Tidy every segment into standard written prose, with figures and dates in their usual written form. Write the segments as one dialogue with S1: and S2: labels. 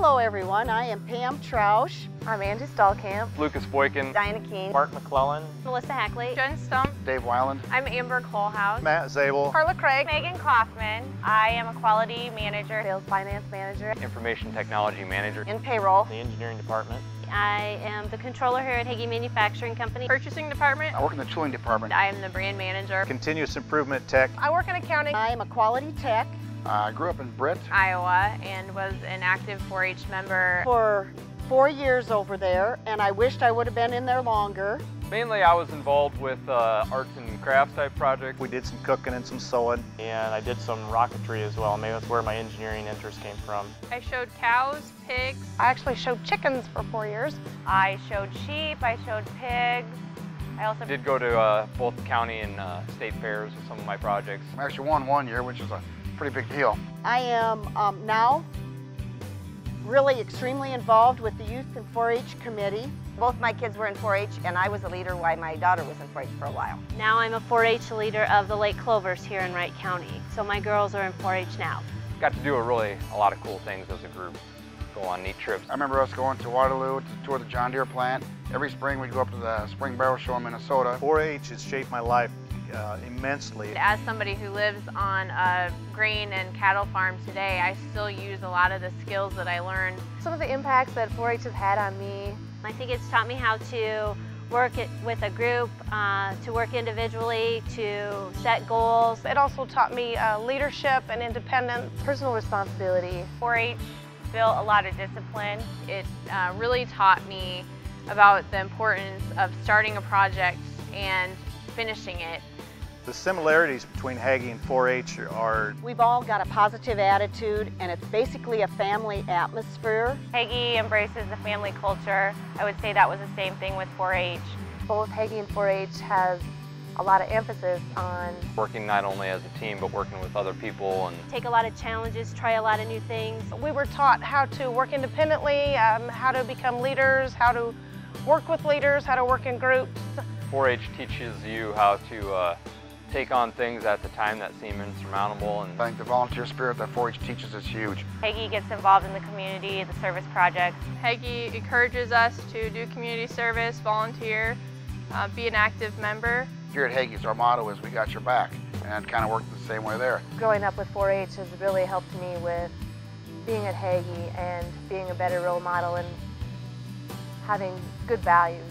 S1: Hello everyone, I am Pam Trausch.
S2: I'm Angie Stallkamp.
S3: Lucas Boykin.
S2: Diana Keene.
S4: Mark McClellan.
S5: Melissa Hackley.
S6: Jen Stump.
S7: Dave Weiland.
S6: I'm Amber Kohlhaus.
S8: Matt Zabel.
S6: Carla Craig.
S9: Megan Kaufman. I am a quality manager.
S2: Sales finance manager.
S3: Information technology manager.
S2: In payroll.
S4: The engineering department.
S5: I am the controller here at Hagie Manufacturing Company.
S6: Purchasing department.
S7: I work in the tooling department.
S9: I am the brand manager.
S8: Continuous improvement tech.
S6: I work in accounting.
S1: I am a quality tech.
S7: I grew up in Britt,
S9: Iowa, and was an active 4-H member
S1: For 4 years over there, and I wished I would have been in there longer.
S3: Mainly I was involved with arts and crafts type projects.
S8: We did some cooking and some sewing.
S4: And I did some rocketry as well. Maybe that's where my engineering interest came from.
S6: I showed cows, pigs.
S2: I actually showed chickens for 4 years.
S9: I showed sheep, I showed pigs. I also
S3: Did go to both county and state fairs with some of my projects.
S7: I actually won one year, which is a pretty big deal.
S1: I am now really extremely involved with the Youth and 4-H Committee.
S2: Both my kids were in 4-H, and I was a leader while my daughter was in 4-H for a while.
S5: Now I'm a 4-H leader of the Lake Clovers here in Wright County. So my girls are in 4-H now.
S3: Got to do a lot of cool things as a group. Go on neat trips.
S7: I remember us going to Waterloo to tour the John Deere plant. Every spring we'd go up to the Spring Barrel Show in Minnesota.
S8: 4-H has shaped my life immensely.
S9: As somebody who lives on a grain and cattle farm today, I still use a lot of the skills that I learned.
S2: Some of the impacts that 4-H has had on me.
S5: I think it's taught me how to work with a group, to work individually, to set goals.
S2: It also taught me leadership and independence, personal responsibility.
S9: 4-H built a lot of discipline. It really taught me about the importance of starting a project and finishing it.
S8: The similarities between Hagie and 4-H are...
S1: We've all got a positive attitude, and it's basically a family atmosphere.
S9: Hagie embraces the family culture. I would say that was the same thing with 4-H.
S2: Both Hagie and 4-H has a lot of emphasis on
S3: Working not only as a team, but working with other people. And
S5: Take a lot of challenges, try a lot of new things.
S2: We were taught how to work independently, how to become leaders, how to work with leaders, how to work in groups.
S3: 4-H teaches you how to take on things at the time that seem insurmountable. And
S7: I think the volunteer spirit that 4-H teaches is huge.
S9: Hagie gets involved in the community, the service projects.
S6: Hagie encourages us to do community service, volunteer, be an active member.
S7: Here at Hagie's, our motto is "We got your back," and it kind of worked the same way there.
S2: Growing up with 4-H has really helped me with being at Hagie and being a better role model and having good values.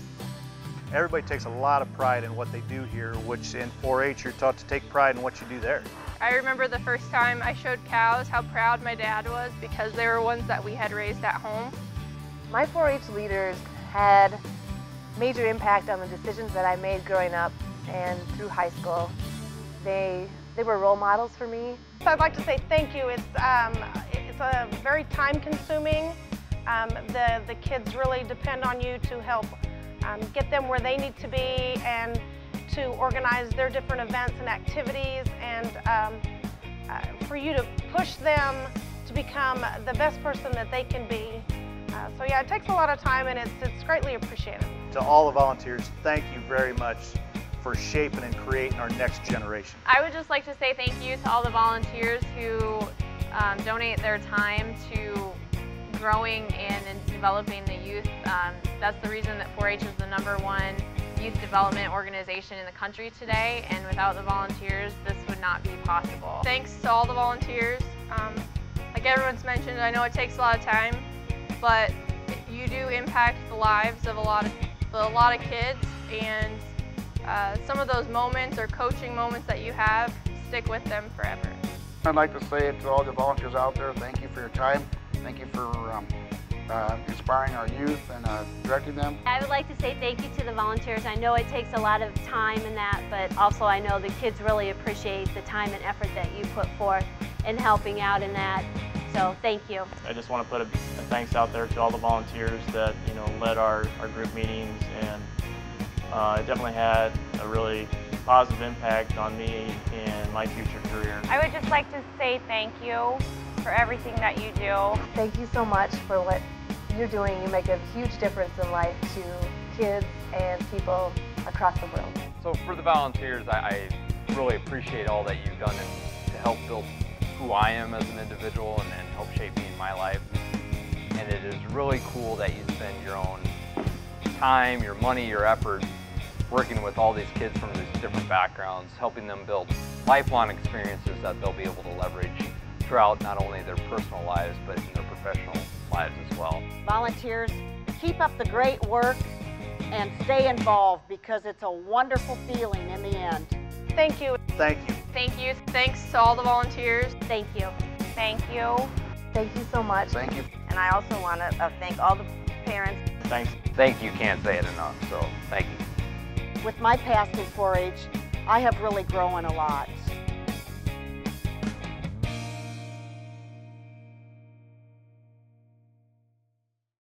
S8: Everybody takes a lot of pride in what they do here, which in 4-H you're taught to take pride in what you do there.
S6: I remember the first time I showed cows, how proud my dad was because they were ones that we had raised at home.
S2: My 4-H leaders had major impact on the decisions that I made growing up and through high school. They were role models for me. I'd like to say thank you. It's a very time-consuming. The kids really depend on you to help get them where they need to be and to organize their different events and activities, and for you to push them to become the best person that they can be. So yeah, it takes a lot of time, and it's greatly appreciated.
S8: To all the volunteers, thank you very much for shaping and creating our next generation.
S9: I would just like to say thank you to all the volunteers who donate their time to growing and developing the youth. That's the reason that 4-H is the #1 youth development organization in the country today, and without the volunteers, this would not be possible.
S6: Thanks to all the volunteers. Like everyone's mentioned, I know it takes a lot of time, but you do impact the lives of a lot of kids, and some of those moments or coaching moments that you have stick with them forever.
S7: I'd like to say to all the volunteers out there, thank you for your time. Thank you for inspiring our youth and directing them.
S5: I would like to say thank you to the volunteers. I know it takes a lot of time in that, but also I know the kids really appreciate the time and effort that you put forth in helping out in that. So thank you.
S4: I just want to put a thanks out there to all the volunteers that led our group meetings, and it definitely had a really positive impact on me and my future career.
S9: I would just like to say thank you for everything that you do.
S2: Thank you so much for what you're doing. You make a huge difference in life to kids and people across the world.
S3: So for the volunteers, I really appreciate all that you've done to help build who I am as an individual and help shape me in my life. And really cool that you spend your own time, your money, your effort working with all these kids from these different backgrounds, helping them build lifelong experiences that they'll be able to leverage throughout not only their personal lives, but in their professional lives as well.
S1: Volunteers, keep up the great work and stay involved because it's a wonderful feeling in the end.
S2: Thank you.
S8: Thank you.
S6: Thank you. Thanks to all the volunteers.
S5: Thank you.
S9: Thank you.
S2: Thank you so much.
S7: Thank you.
S10: And I also want to thank all the parents.
S4: Thanks.
S3: Thank you can't say it enough, so thank you.
S1: With my past in 4-H, I have really grown a lot.